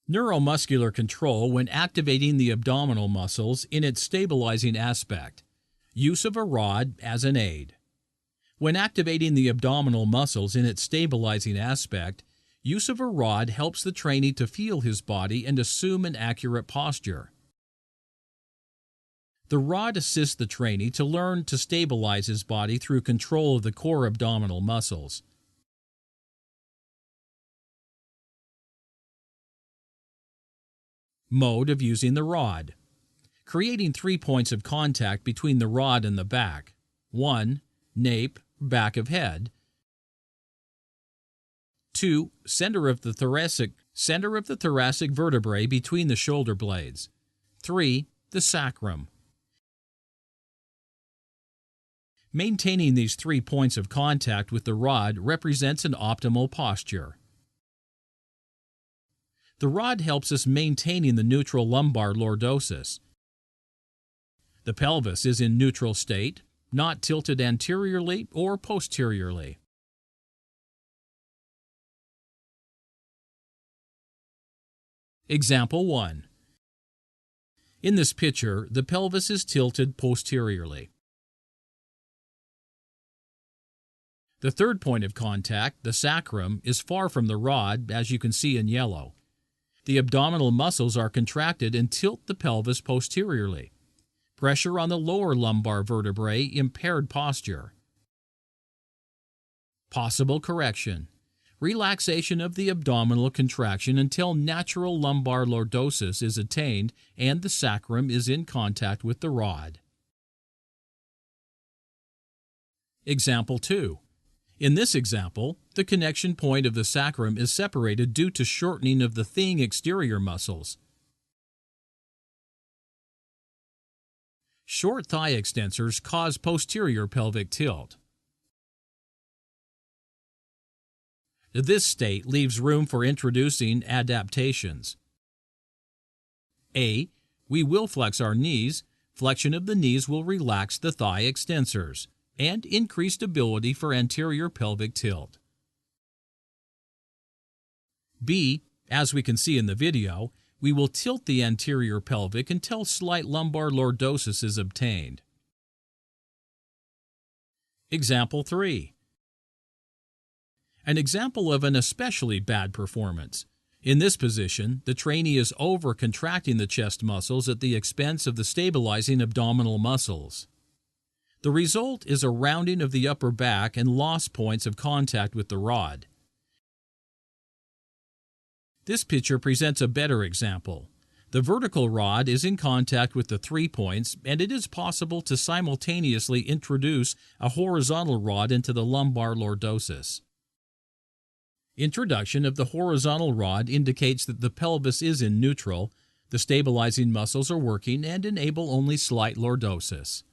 Neuromuscular control when activating the abdominal muscles in its stabilizing aspect. Use of a rod as an aid. When activating the abdominal muscles in its stabilizing aspect, use of a rod helps the trainee to feel his body and assume an accurate posture. The rod assists the trainee to learn to stabilize his body through control of the core abdominal muscles. Mode of using the rod. Creating 3 points of contact between the rod and the back. 1. Nape, back of head. 2. Center of the thoracic vertebrae between the shoulder blades. 3. The sacrum. Maintaining these 3 points of contact with the rod represents an optimal posture. The rod helps us maintaining the neutral lumbar lordosis. The pelvis is in neutral state, not tilted anteriorly or posteriorly. Example 1. In this picture, the pelvis is tilted posteriorly. The third point of contact, the sacrum, is far from the rod, as you can see in yellow. The abdominal muscles are contracted and tilt the pelvis posteriorly. Pressure on the lower lumbar vertebrae impaired posture. Possible correction. Relaxation of the abdominal contraction until natural lumbar lordosis is attained and the sacrum is in contact with the rod. Example 2. In this example, the connection point of the sacrum is separated due to shortening of the theing exterior muscles. Short thigh extensors cause posterior pelvic tilt. This state leaves room for introducing adaptations. A. We will flex our knees. Flexion of the knees will relax the thigh extensors and increased ability for anterior pelvic tilt. B. As we can see in the video, we will tilt the anterior pelvic until slight lumbar lordosis is obtained. Example 3. An example of an especially bad performance. In this position, the trainee is over-contracting the chest muscles at the expense of the stabilizing abdominal muscles. The result is a rounding of the upper back and lost points of contact with the rod. This picture presents a better example. The vertical rod is in contact with the 3 points, and it is possible to simultaneously introduce a horizontal rod into the lumbar lordosis. Introduction of the horizontal rod indicates that the pelvis is in neutral, the stabilizing muscles are working and enable only slight lordosis.